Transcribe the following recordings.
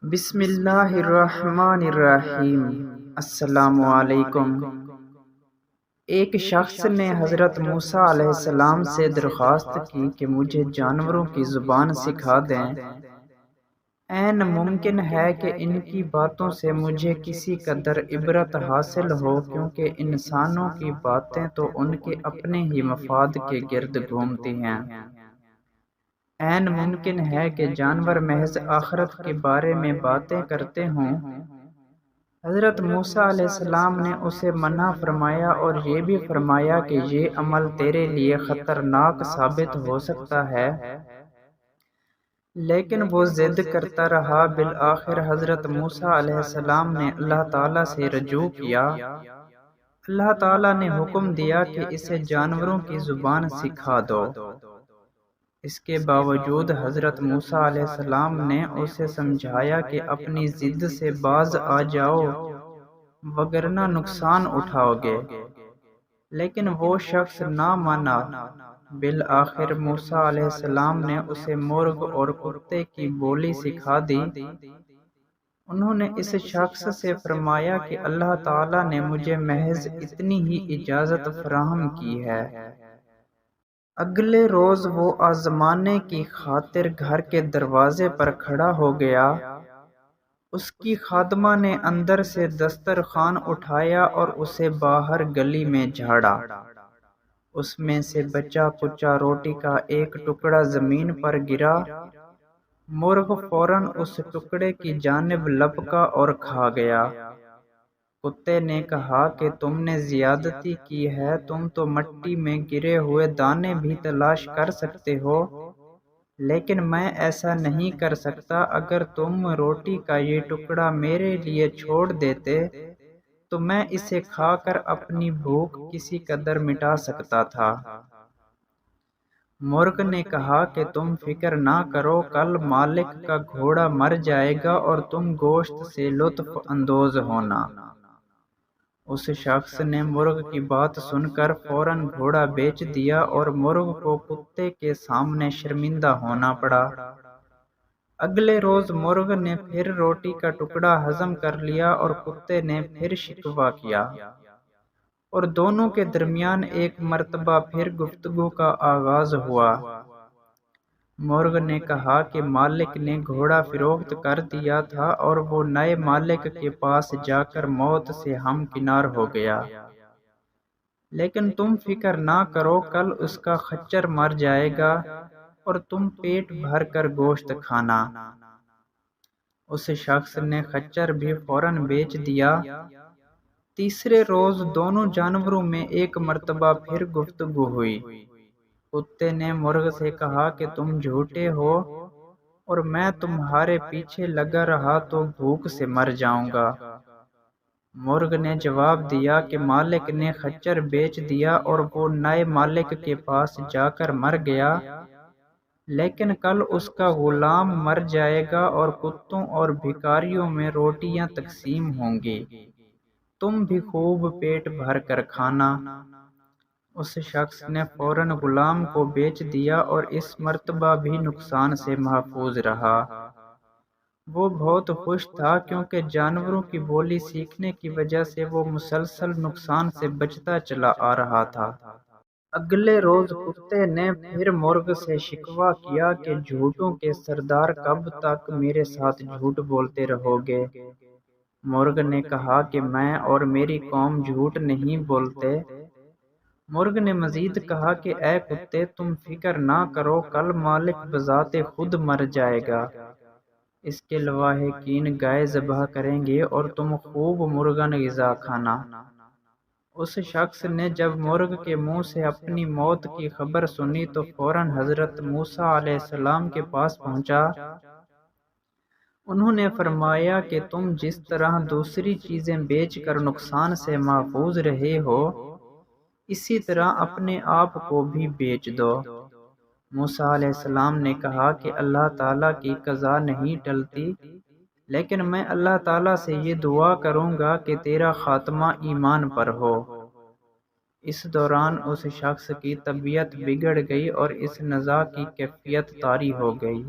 بسم اللہ الرحمن الرحیم۔ السلام علیکم۔ ایک شخص نے حضرت موسیٰ علیہ السلام سے درخواست کی کہ مجھے جانوروں کی زبان سکھا دیں۔ عین ممکن ہے کہ ان کی باتوں سے مجھے کسی قدر عبرت حاصل ہو، کیونکہ انسانوں کی باتیں تو ان کے اپنے ہی مفاد کے گرد گھومتی ہیں۔ عین ممکن ہے کہ جانور محض آخرت کے بارے میں باتیں کرتے ہوں۔ حضرت موسیٰ علیہ السلام نے اسے منع فرمایا اور یہ بھی فرمایا کہ یہ عمل تیرے لیے خطرناک ثابت ہو سکتا ہے، لیکن وہ ضد کرتا رہا۔ بالآخر حضرت موسیٰ علیہ السلام نے اللہ تعالیٰ سے رجوع کیا۔ اللہ تعالیٰ نے حکم دیا کہ اسے جانوروں کی زبان سکھا دو۔ اس کے باوجود حضرت موسیٰ علیہ السلام نے اسے سمجھایا کہ اپنی ضد سے باز آ جاؤ، وگرنہ نقصان اٹھاؤ گے، لیکن وہ شخص نہ مانا۔ بالآخر موسیٰ علیہ السلام نے اسے مرغ اور کتے کی بولی سکھا دی۔ انہوں نے اس شخص سے فرمایا کہ اللہ تعالیٰ نے مجھے محض اتنی ہی اجازت فراہم کی ہے۔ اگلے روز وہ آزمانے کی خاطر گھر کے دروازے پر کھڑا ہو گیا۔ اس کی خادمہ نے اندر سے دسترخوان اٹھایا اور اسے باہر گلی میں جھاڑا۔ اس میں سے بچا کچا روٹی کا ایک ٹکڑا زمین پر گرا۔ مرغ فوراً اس ٹکڑے کی جانب لپکا اور کھا گیا۔ کتے نے کہا کہ تم نے زیادتی کی ہے، تم تو مٹی میں گرے ہوئے دانے بھی تلاش کر سکتے ہو، لیکن میں ایسا نہیں کر سکتا۔ اگر تم روٹی کا یہ ٹکڑا میرے لیے چھوڑ دیتے تو میں اسے کھا کر اپنی بھوک کسی قدر مٹا سکتا تھا۔ مرغ نے کہا کہ تم فکر نہ کرو، کل مالک کا گھوڑا مر جائے گا اور تم گوشت سے لطف اندوز ہونا۔ اس شخص نے مرغ کی بات سن کر فوراً گھوڑا بیچ دیا اور مرغ کو کتے کے سامنے شرمندہ ہونا پڑا۔ اگلے روز مرغ نے پھر روٹی کا ٹکڑا ہضم کر لیا اور کتے نے پھر شکوہ کیا، اور دونوں کے درمیان ایک مرتبہ پھر گفتگو کا آغاز ہوا۔ مرغ نے کہا کہ مالک نے گھوڑا فروخت کر دیا تھا اور وہ نئے مالک کے پاس جا کر موت سے ہمکنار ہو گیا، لیکن تم فکر نہ کرو، کل اس کا خچر مر جائے گا اور تم پیٹ بھر کر گوشت کھانا۔ اس شخص نے خچر بھی فوراً بیچ دیا۔ تیسرے روز دونوں جانوروں میں ایک مرتبہ پھر گفتگو ہوئی۔ کتے نے مرغ سے کہا کہ تم جھوٹے ہو اور میں تمہارے پیچھے لگا رہا تو بھوک سے مر جاؤں گا۔ مرغ نے جواب دیا کہ مالک نے خچر بیچ دیا اور وہ نئے مالک کے پاس جا کر مر گیا، لیکن کل اس کا غلام مر جائے گا اور کتوں اور بھکاریوں میں روٹیاں تقسیم ہوں گی، تم بھی خوب پیٹ بھر کر کھانا۔ اس شخص نے فوراً غلام کو بیچ دیا اور اس مرتبہ بھی نقصان سے محفوظ رہا۔ وہ بہت خوش تھا، کیونکہ جانوروں کی بولی سیکھنے کی وجہ سے وہ مسلسل نقصان سے بچتا چلا آ رہا تھا۔ اگلے روز کتے نے پھر مرغ سے شکوہ کیا کہ جھوٹوں کے سردار کب تک میرے ساتھ جھوٹ بولتے رہو گے؟ مرغ نے کہا کہ میں اور میری قوم جھوٹ نہیں بولتے۔ مرغ نے مزید کہا کہ اے کتے، تم فکر نہ کرو، کل مالک بذات خود مر جائے گا، اس کے لواحقین گائے ذبح کریں گے اور تم خوب مرغن غذا کھانا۔ اس شخص نے جب مرغ کے منہ سے اپنی موت کی خبر سنی تو فوراً حضرت موسیٰ علیہ السلام کے پاس پہنچا۔ انہوں نے فرمایا کہ تم جس طرح دوسری چیزیں بیچ کر نقصان سے محفوظ رہے ہو، اسی طرح اپنے آپ کو بھی بیچ دو۔ موسیٰ علیہ السلام نے کہا کہ اللہ تعالیٰ کی قضا نہیں ٹلتی، لیکن میں اللہ تعالیٰ سے یہ دعا کروں گا کہ تیرا خاتمہ ایمان پر ہو۔ اس دوران اس شخص کی طبیعت بگڑ گئی اور اس نزاع کی کیفیت طاری ہو گئی۔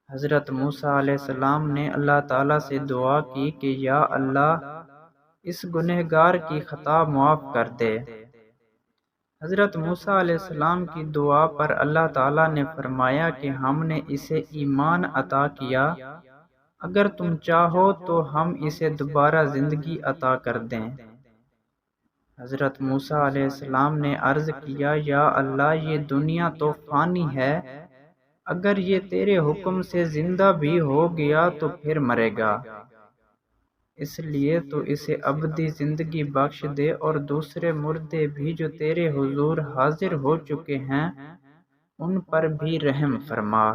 حضرت موسیٰ علیہ السلام نے اللہ تعالیٰ سے دعا کی کہ یا اللہ اس گنہگار کی خطا معاف کر دے۔ حضرت موسیٰ علیہ السلام کی دعا پر اللہ تعالیٰ نے فرمایا کہ ہم نے اسے ایمان عطا کیا، اگر تم چاہو تو ہم اسے دوبارہ زندگی عطا کر دیں۔ حضرت موسیٰ علیہ السلام نے عرض کیا یا اللہ یہ دنیا تو فانی ہے، اگر یہ تیرے حکم سے زندہ بھی ہو گیا تو پھر مرے گا، اس لیے تو اسے ابدی زندگی بخش دے، اور دوسرے مردے بھی جو تیرے حضور حاضر ہو چکے ہیں ان پر بھی رحم فرما۔